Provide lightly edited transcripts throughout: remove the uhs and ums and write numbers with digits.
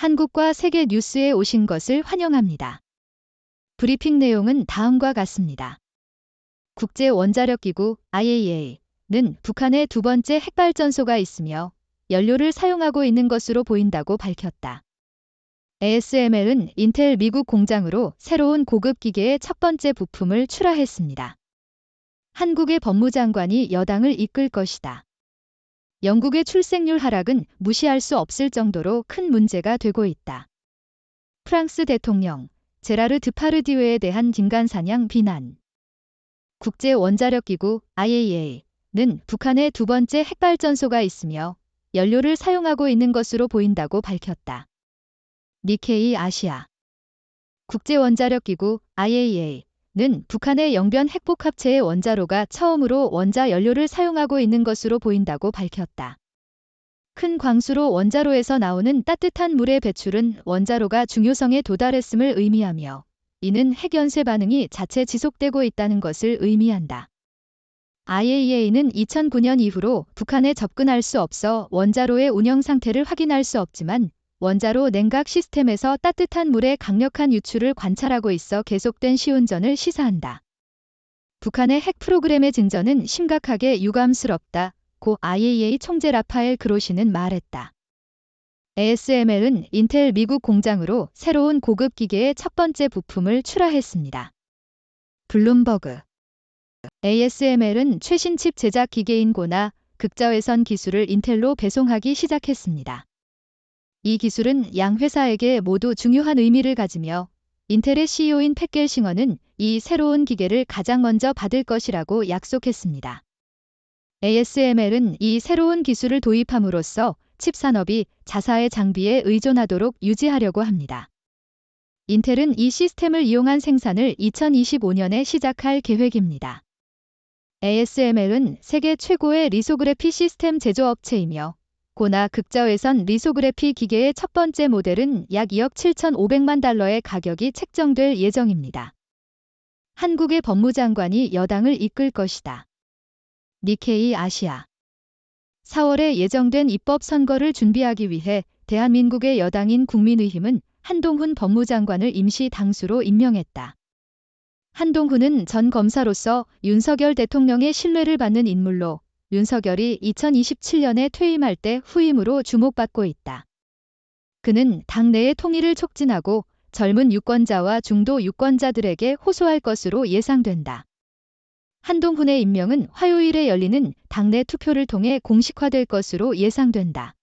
한국과 세계 뉴스에 오신 것을 환영합니다. 브리핑 내용은 다음과 같습니다. 국제원자력기구 IAEA는 북한에 두 번째 핵발전소가 있으며 연료를 사용하고 있는 것으로 보인다고 밝혔다. ASML은 인텔 미국 공장으로 새로운 고급 기계의 첫 번째 부품을 출하했습니다. 한국의 법무장관이 여당을 이끌 것이다. 영국의 출생률 하락은 무시할 수 없을 정도로 큰 문제가 되고 있다. 프랑스 대통령 제라르 드파르디우에 대한 딩간사냥 비난. 국제원자력기구 IAEA는 북한에 두 번째 핵발전소가 있으며 연료를 사용하고 있는 것으로 보인다고 밝혔다. 니케이 아시아. 국제원자력기구 IAEA는 북한의 영변 핵복합체의 원자로가 처음으로 원자 연료를 사용하고 있는 것으로 보인다고 밝혔다. 큰 광수로 원자로에서 나오는 따뜻한 물의 배출은 원자로가 중요성에 도달했음을 의미하며 이는 핵연쇄 반응이 자체 지속되고 있다는 것을 의미한다. IAEA는 2009년 이후로 북한에 접근할 수 없어 원자로의 운영 상태를 확인할 수 없지만 원자로 냉각 시스템에서 따뜻한 물의 강력한 유출을 관찰하고 있어 계속된 시운전을 시사한다. 북한의 핵 프로그램의 진전은 심각하게 유감스럽다. 고 IAEA 총재 라파엘 그로시는 말했다. ASML은 인텔 미국 공장으로 새로운 고급 기계의 첫 번째 부품을 출하했습니다. 블룸버그. ASML은 최신 칩 제작 기계인 고나 극저외선 기술을 인텔로 배송하기 시작했습니다. 이 기술은 양 회사에게 모두 중요한 의미를 가지며 인텔의 CEO인 팻 겔싱어는 이 새로운 기계를 가장 먼저 받을 것이라고 약속했습니다. ASML은 이 새로운 기술을 도입함으로써 칩 산업이 자사의 장비에 의존하도록 유지하려고 합니다. 인텔은 이 시스템을 이용한 생산을 2025년에 시작할 계획입니다. ASML은 세계 최고의 리소그래피 시스템 제조업체이며 고나 극저외선 리소그래피 기계의 첫 번째 모델은 약 2억 7,500만 달러의 가격이 책정될 예정입니다. 한국의 법무장관이 여당을 이끌 것이다. 니케이 아시아. 4월에 예정된 입법 선거를 준비하기 위해 대한민국의 여당인 국민의힘은 한동훈 법무장관을 임시 당수로 임명했다. 한동훈은 전 검사로서 윤석열 대통령의 신뢰를 받는 인물로 윤석열이 2027년에 퇴임할 때 후임으로 주목받고 있다. 그는 당내의 통일을 촉진하고 젊은 유권자와 중도 유권자들에게 호소할 것으로 예상된다. 한동훈의 임명은 화요일에 열리는 당내 투표를 통해 공식화될 것으로 예상된다.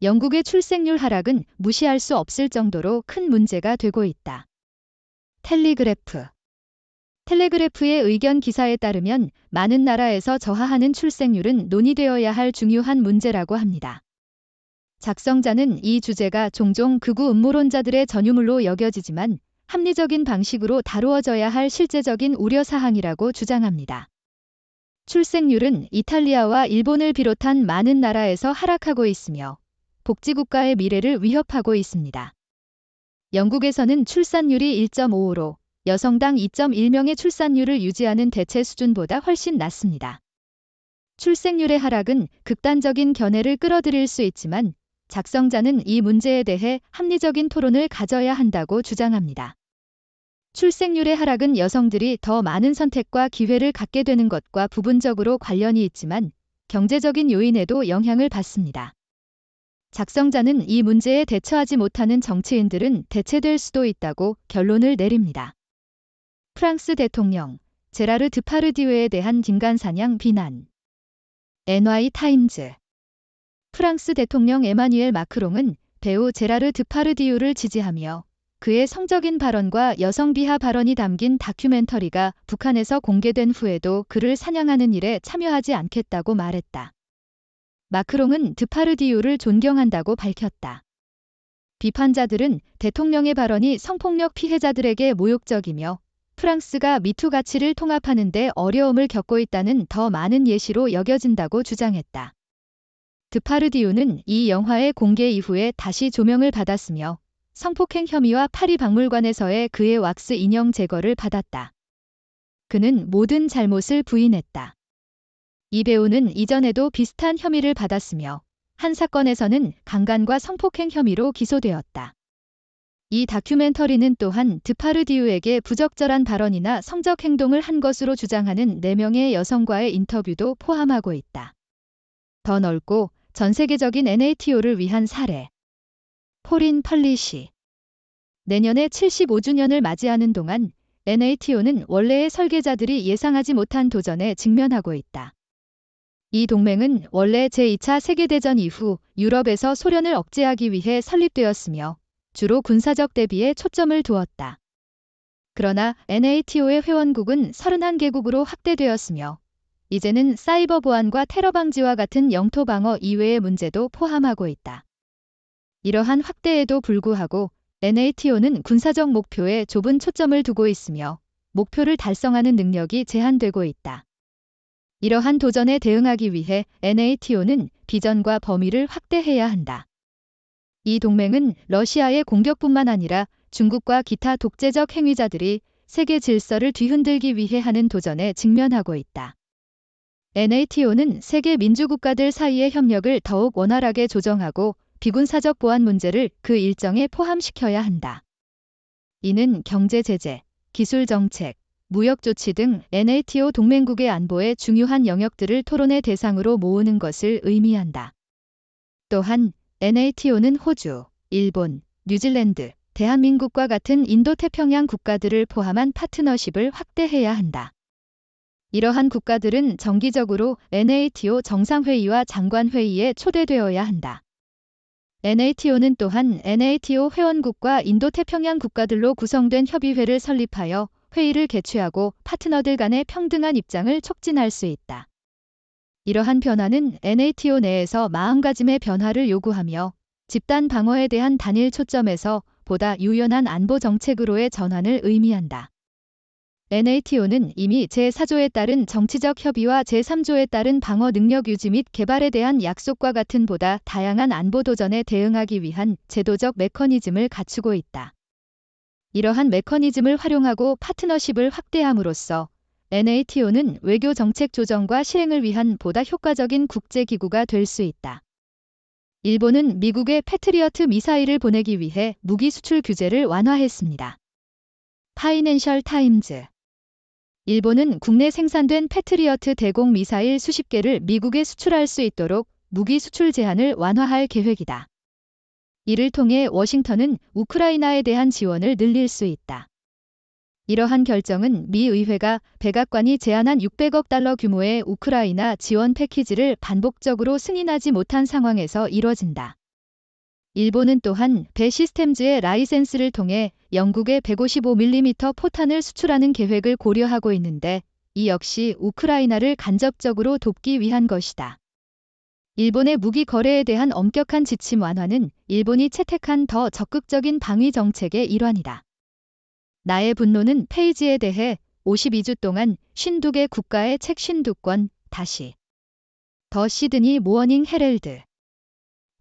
영국의 출생률 하락은 무시할 수 없을 정도로 큰 문제가 되고 있다. 텔레그래프. 텔레그래프의 의견 기사에 따르면 많은 나라에서 저하하는 출생률은 논의되어야 할 중요한 문제라고 합니다. 작성자는 이 주제가 종종 극우 음모론자들의 전유물로 여겨지지만 합리적인 방식으로 다루어져야 할 실제적인 우려사항이라고 주장합니다. 출생률은 이탈리아와 일본을 비롯한 많은 나라에서 하락하고 있으며 복지국가의 미래를 위협하고 있습니다. 영국에서는 출산율이 1.55로 여성당 2.1명의 출산율을 유지하는 대체 수준보다 훨씬 낮습니다. 출생률의 하락은 극단적인 견해를 끌어들일 수 있지만 작성자는 이 문제에 대해 합리적인 토론을 가져야 한다고 주장합니다. 출생률의 하락은 여성들이 더 많은 선택과 기회를 갖게 되는 것과 부분적으로 관련이 있지만 경제적인 요인에도 영향을 받습니다. 작성자는 이 문제에 대처하지 못하는 정치인들은 대체될 수도 있다고 결론을 내립니다. 프랑스 대통령 제라르 드파르디우에 대한 딩간사냥 비난. NY타임즈. 프랑스 대통령 에마뉘엘 마크롱은 배우 제라르 드파르디우를 지지하며 그의 성적인 발언과 여성 비하 발언이 담긴 다큐멘터리가 북한에서 공개된 후에도 그를 사냥하는 일에 참여하지 않겠다고 말했다. 마크롱은 드파르디우를 존경한다고 밝혔다. 비판자들은 대통령의 발언이 성폭력 피해자들에게 모욕적이며 프랑스가 미투 가치를 통합하는 데 어려움을 겪고 있다는 더 많은 예시로 여겨진다고 주장했다. 드파르디우는 이 영화의 공개 이후에 다시 조명을 받았으며 성폭행 혐의와 파리 박물관에서의 그의 왁스 인형 제거를 받았다. 그는 모든 잘못을 부인했다. 이 배우는 이전에도 비슷한 혐의를 받았으며 한 사건에서는 강간과 성폭행 혐의로 기소되었다. 이 다큐멘터리는 또한 드파르디우에게 부적절한 발언이나 성적 행동을 한 것으로 주장하는 4명의 여성과의 인터뷰도 포함하고 있다. 더 넓고 전 세계적인 NATO를 위한 사례. 포린 펄리시. 내년에 75주년을 맞이하는 동안 NATO는 원래의 설계자들이 예상하지 못한 도전에 직면하고 있다. 이 동맹은 원래 제2차 세계대전 이후 유럽에서 소련을 억제하기 위해 설립되었으며 주로 군사적 대비에 초점을 두었다. 그러나 NATO의 회원국은 31개국으로 확대되었으며 이제는 사이버 보안과 테러 방지와 같은 영토 방어 이외의 문제도 포함하고 있다. 이러한 확대에도 불구하고 NATO는 군사적 목표에 좁은 초점을 두고 있으며 목표를 달성하는 능력이 제한되고 있다. 이러한 도전에 대응하기 위해 NATO는 비전과 범위를 확대해야 한다. 이 동맹은 러시아의 공격뿐만 아니라 중국과 기타 독재적 행위자들이 세계 질서를 뒤흔들기 위해 하는 도전에 직면하고 있다. NATO는 세계 민주국가들 사이의 협력을 더욱 원활하게 조정하고 비군사적 보안 문제를 그 일정에 포함시켜야 한다. 이는 경제 제재, 기술 정책, 무역 조치 등 NATO 동맹국의 안보의 중요한 영역들을 토론의 대상으로 모으는 것을 의미한다. 또한 NATO는 호주, 일본, 뉴질랜드, 대한민국과 같은 인도태평양 국가들을 포함한 파트너십을 확대해야 한다. 이러한 국가들은 정기적으로 NATO 정상회의와 장관회의에 초대되어야 한다. NATO는 또한 NATO 회원국과 인도태평양 국가들로 구성된 협의회를 설립하여 회의를 개최하고 파트너들 간의 평등한 입장을 촉진할 수 있다. 이러한 변화는 NATO 내에서 마음가짐의 변화를 요구하며 집단 방어에 대한 단일 초점에서 보다 유연한 안보 정책으로의 전환을 의미한다. NATO는 이미 제4조에 따른 정치적 협의와 제3조에 따른 방어 능력 유지 및 개발에 대한 약속과 같은 보다 다양한 안보 도전에 대응하기 위한 제도적 메커니즘을 갖추고 있다. 이러한 메커니즘을 활용하고 파트너십을 확대함으로써 NATO는 외교 정책 조정과 실행을 위한 보다 효과적인 국제기구가 될 수 있다. 일본은 미국의 패트리어트 미사일을 보내기 위해 무기 수출 규제를 완화했습니다. 파이낸셜 타임즈. 일본은 국내 생산된 패트리어트 대공 미사일 수십 개를 미국에 수출할 수 있도록 무기 수출 제한을 완화할 계획이다. 이를 통해 워싱턴은 우크라이나에 대한 지원을 늘릴 수 있다. 이러한 결정은 미 의회가 백악관이 제안한 600억 달러 규모의 우크라이나 지원 패키지를 반복적으로 승인하지 못한 상황에서 이뤄진다. 일본은 또한 배 시스템즈의 라이센스를 통해 영국의 155mm 포탄을 수출하는 계획을 고려하고 있는데 이 역시 우크라이나를 간접적으로 돕기 위한 것이다. 일본의 무기 거래에 대한 엄격한 지침 완화는 일본이 채택한 더 적극적인 방위 정책의 일환이다. 나의 분노는 페이지에 대해 52주 동안 52개 국가의 책 52권 다시. 더 시드니 모어닝 헤럴드.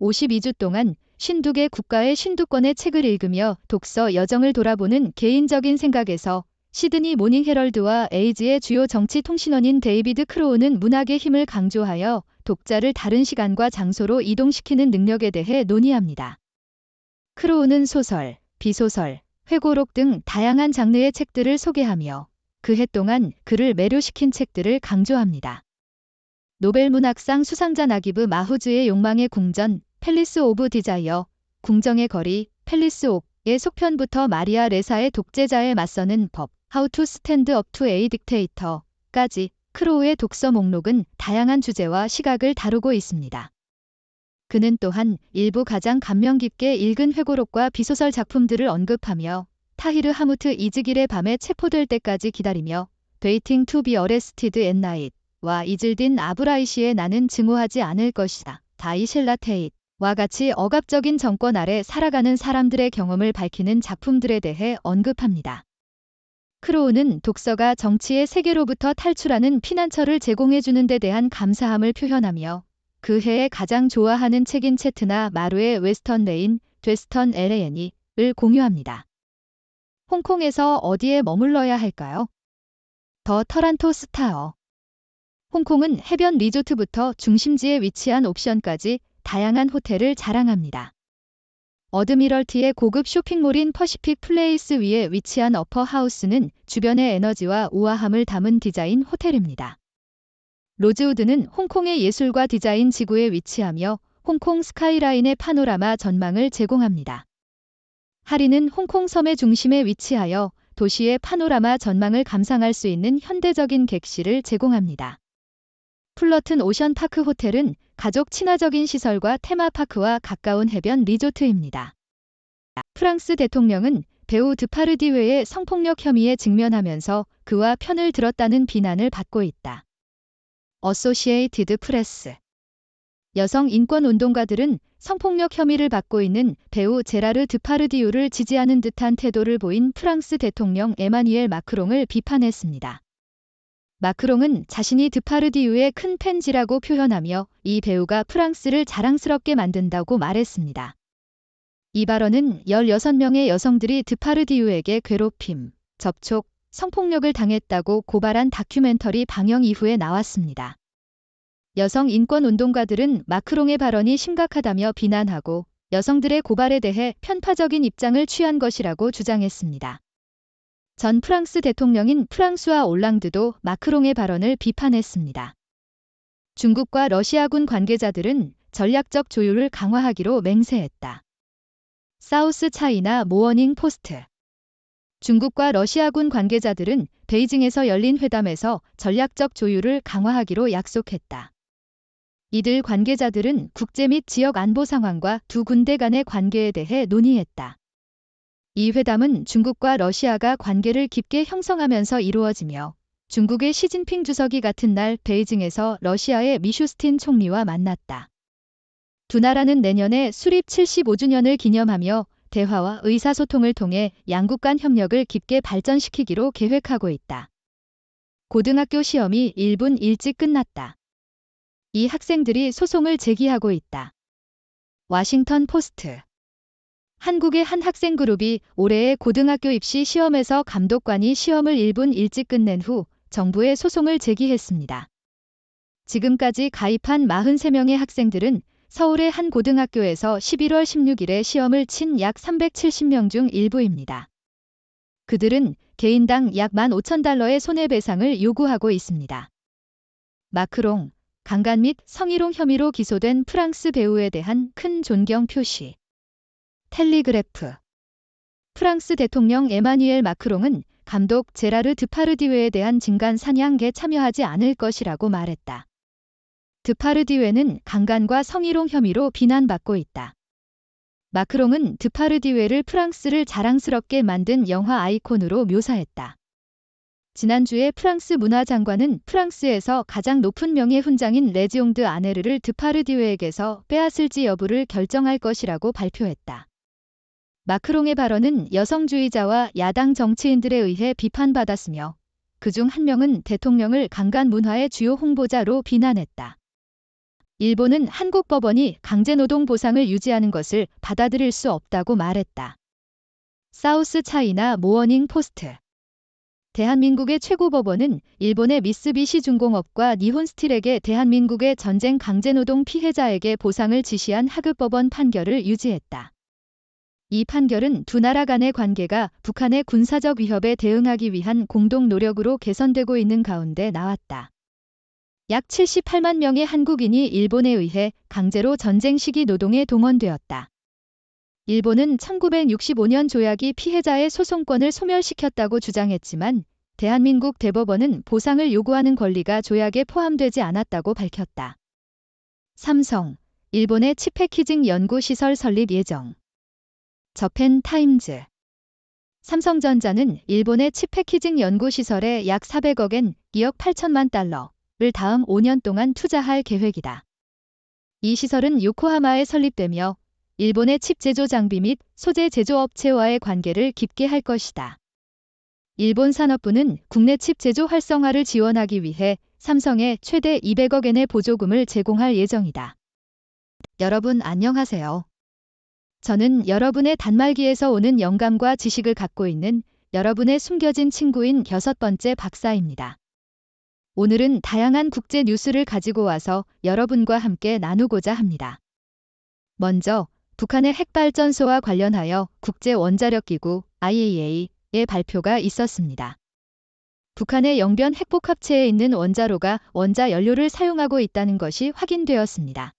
52주 동안 52개 국가의 52권의 책을 읽으며 독서 여정을 돌아보는 개인적인 생각에서 시드니 모닝 헤럴드와 에이지의 주요 정치 통신원인 데이비드 크로우는 문학의 힘을 강조하여 독자를 다른 시간과 장소로 이동시키는 능력에 대해 논의합니다. 크로우는 소설, 비소설, 회고록 등 다양한 장르의 책들을 소개하며 그 해 동안 그를 매료시킨 책들을 강조합니다. 노벨 문학상 수상자 나기브 마후즈의 욕망의 궁전, 팰리스 오브 디자이어, 궁정의 거리, 팰리스 옥의 속편부터 마리아 레사의 독재자에 맞서는 법, How to Stand Up to a Dictator까지 크로우의 독서 목록은 다양한 주제와 시각을 다루고 있습니다. 그는 또한 일부 가장 감명 깊게 읽은 회고록과 비소설 작품들을 언급하며 타히르 하무트 이즈길의 밤에 체포될 때까지 기다리며 Waiting to be arrested at night와 이즐딘 아브라이시의 나는 증오하지 않을 것이다. 다이실라 테잇와 같이 억압적인 정권 아래 살아가는 사람들의 경험을 밝히는 작품들에 대해 언급합니다. 크로우는 독서가 정치의 세계로부터 탈출하는 피난처를 제공해주는 데 대한 감사함을 표현하며 그 해에 가장 좋아하는 책인 채트나 마루의 웨스턴 레인, 되스턴 LAN을 공유합니다. 홍콩에서 어디에 머물러야 할까요? 더 터란토 스타어. 홍콩은 해변 리조트부터 중심지에 위치한 옵션까지 다양한 호텔을 자랑합니다. 어드미럴티의 고급 쇼핑몰인 퍼시픽 플레이스 위에 위치한 어퍼 하우스는 주변의 에너지와 우아함을 담은 디자인 호텔입니다. 로즈우드는 홍콩의 예술과 디자인 지구에 위치하며 홍콩 스카이라인의 파노라마 전망을 제공합니다. 하리는 홍콩 섬의 중심에 위치하여 도시의 파노라마 전망을 감상할 수 있는 현대적인 객실을 제공합니다. 풀러튼 오션파크 호텔은 가족 친화적인 시설과 테마파크와 가까운 해변 리조트입니다. 프랑스 대통령은 배우 드파르디웨의 성폭력 혐의에 직면하면서 그와 편을 들었다는 비난을 받고 있다. 어소시에이티드 프레스. 여성 인권 운동가들은 성폭력 혐의를 받고 있는 배우 제라르 드파르디유를 지지하는 듯한 태도를 보인 프랑스 대통령 에마뉘엘 마크롱을 비판했습니다. 마크롱은 자신이 드파르디유의 큰 팬지라고 표현하며 이 배우가 프랑스를 자랑스럽게 만든다고 말했습니다. 이 발언은 16명의 여성들이 드파르디유에게 괴롭힘, 접촉, 성폭력을 당했다고 고발한 다큐멘터리 방영 이후에 나왔습니다. 여성 인권 운동가들은 마크롱의 발언이 심각하다며 비난하고 여성들의 고발에 대해 편파적인 입장을 취한 것이라고 주장했습니다. 전 프랑스 대통령인 프랑수아 올랑드도 마크롱의 발언을 비판했습니다. 중국과 러시아군 관계자들은 전략적 조율을 강화하기로 맹세했다. 사우스 차이나 모어닝 포스트. 중국과 러시아군 관계자들은 베이징에서 열린 회담에서 전략적 조율을 강화하기로 약속했다. 이들 관계자들은 국제 및 지역 안보 상황과 두 군대 간의 관계에 대해 논의했다. 이 회담은 중국과 러시아가 관계를 깊게 형성하면서 이루어지며 중국의 시진핑 주석이 같은 날 베이징에서 러시아의 미슈스틴 총리와 만났다. 두 나라는 내년에 수립 75주년을 기념하며 대화와 의사소통을 통해 양국 간 협력을 깊게 발전시키기로 계획하고 있다. 고등학교 시험이 1분 일찍 끝났다. 이 학생들이 소송을 제기하고 있다. 워싱턴 포스트. 한국의 한 학생 그룹이 올해의 고등학교 입시 시험에서 감독관이 시험을 1분 일찍 끝낸 후 정부에 소송을 제기했습니다. 지금까지 가입한 43명의 학생들은 서울의 한 고등학교에서 11월 16일에 시험을 친 약 370명 중 일부입니다. 그들은 개인당 약 15,000달러의 손해배상을 요구하고 있습니다. 마크롱, 강간 및 성희롱 혐의로 기소된 프랑스 배우에 대한 큰 존경 표시. 텔리그래프. 프랑스 대통령 에마뉘엘 마크롱은 감독 제라르 드파르디웨에 대한 진간 사냥에 참여하지 않을 것이라고 말했다. 드파르디웨는 강간과 성희롱 혐의로 비난받고 있다. 마크롱은 드파르디웨를 프랑스를 자랑스럽게 만든 영화 아이콘으로 묘사했다. 지난주에 프랑스 문화장관은 프랑스에서 가장 높은 명예 훈장인 레지옹 드 아네르를 드파르디웨에게서 빼앗을지 여부를 결정할 것이라고 발표했다. 마크롱의 발언은 여성주의자와 야당 정치인들에 의해 비판받았으며 그중 한 명은 대통령을 강간 문화의 주요 홍보자로 비난했다. 일본은 한국 법원이 강제노동 보상을 유지하는 것을 받아들일 수 없다고 말했다. 사우스 차이나 모어닝 포스트. 대한민국의 최고법원은 일본의 미쓰비시 중공업과 니혼스틸에게 대한민국의 전쟁 강제노동 피해자에게 보상을 지시한 하급법원 판결을 유지했다. 이 판결은 두 나라 간의 관계가 북한의 군사적 위협에 대응하기 위한 공동 노력으로 개선되고 있는 가운데 나왔다. 약 78만 명의 한국인이 일본에 의해 강제로 전쟁 시기 노동에 동원되었다. 일본은 1965년 조약이 피해자의 소송권을 소멸시켰다고 주장했지만 대한민국 대법원은 보상을 요구하는 권리가 조약에 포함되지 않았다고 밝혔다. 삼성, 일본의 칩패키징 연구시설 설립 예정. 저펜 타임즈. 삼성전자는 일본의 칩패키징 연구시설에 약 400억엔 2억 8천만 달러를 다음 5년 동안 투자할 계획이다. 이 시설은 요코하마에 설립되며 일본의 칩 제조 장비 및 소재 제조업체와의 관계를 깊게 할 것이다. 일본 산업부는 국내 칩 제조 활성화를 지원하기 위해 삼성에 최대 200억엔의 보조금을 제공할 예정이다. 여러분 안녕하세요. 저는 여러분의 단말기에서 오는 영감과 지식을 갖고 있는 여러분의 숨겨진 친구인 6번째 박사입니다. 오늘은 다양한 국제 뉴스를 가지고 와서 여러분과 함께 나누고자 합니다. 먼저 북한의 핵발전소와 관련하여 국제원자력기구 IAEA의 발표가 있었습니다. 북한의 영변 핵복합체에 있는 원자로가 원자 연료를 사용하고 있다는 것이 확인되었습니다.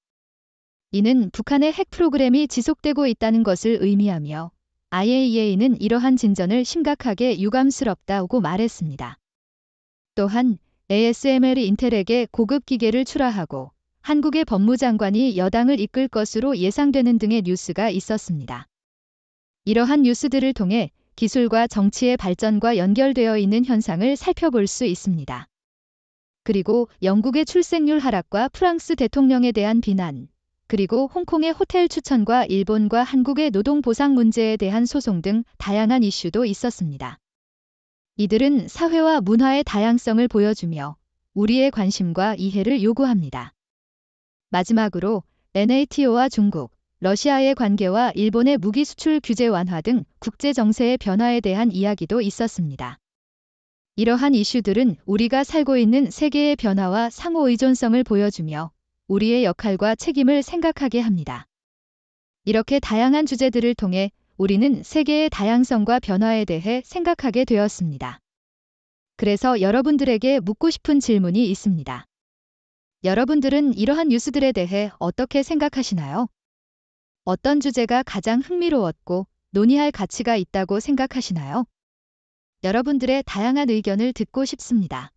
이는 북한의 핵 프로그램이 지속되고 있다는 것을 의미하며 IAEA는 이러한 진전을 심각하게 유감스럽다고 말했습니다. 또한 ASML 인텔에게 고급 기계를 출하하고 한국의 법무장관이 여당을 이끌 것으로 예상되는 등의 뉴스가 있었습니다. 이러한 뉴스들을 통해 기술과 정치의 발전과 연결되어 있는 현상을 살펴볼 수 있습니다. 그리고 영국의 출생률 하락과 프랑스 대통령에 대한 비난, 그리고 홍콩의 호텔 추천과 일본과 한국의 노동 보상 문제에 대한 소송 등 다양한 이슈도 있었습니다. 이들은 사회와 문화의 다양성을 보여주며 우리의 관심과 이해를 요구합니다. 마지막으로 NATO와 중국, 러시아의 관계와 일본의 무기 수출 규제 완화 등 국제 정세의 변화에 대한 이야기도 있었습니다. 이러한 이슈들은 우리가 살고 있는 세계의 변화와 상호 의존성을 보여주며 우리의 역할과 책임을 생각하게 합니다. 이렇게 다양한 주제들을 통해 우리는 세계의 다양성과 변화에 대해 생각하게 되었습니다. 그래서 여러분들에게 묻고 싶은 질문이 있습니다. 여러분들은 이러한 뉴스들에 대해 어떻게 생각하시나요? 어떤 주제가 가장 흥미로웠고 논의할 가치가 있다고 생각하시나요? 여러분들의 다양한 의견을 듣고 싶습니다.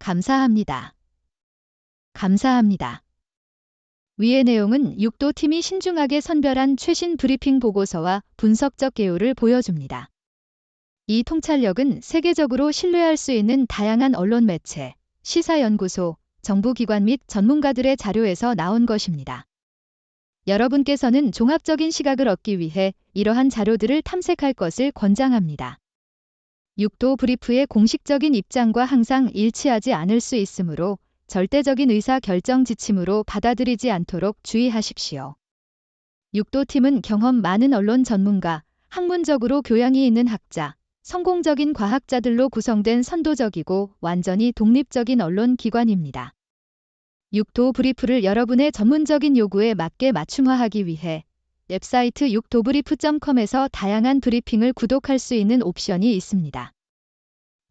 감사합니다. 감사합니다. 위의 내용은 6도 팀이 신중하게 선별한 최신 브리핑 보고서와 분석적 개요를 보여줍니다. 이 통찰력은 세계적으로 신뢰할 수 있는 다양한 언론 매체, 시사연구소, 정부기관 및 전문가들의 자료에서 나온 것입니다. 여러분께서는 종합적인 시각을 얻기 위해 이러한 자료들을 탐색할 것을 권장합니다. 6도 브리프의 공식적인 입장과 항상 일치하지 않을 수 있으므로 절대적인 의사 결정 지침으로 받아들이지 않도록 주의하십시오. 6도 팀은 경험 많은 언론 전문가, 학문적으로 교양이 있는 학자, 성공적인 과학자들로 구성된 선도적이고 완전히 독립적인 언론 기관입니다. 6도 브리프를 여러분의 전문적인 요구에 맞게 맞춤화하기 위해 웹사이트 6도브리프.com에서 다양한 브리핑을 구독할 수 있는 옵션이 있습니다.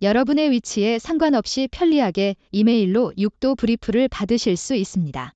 여러분의 위치에 상관없이 편리하게 이메일로 6도 브리프를 받으실 수 있습니다.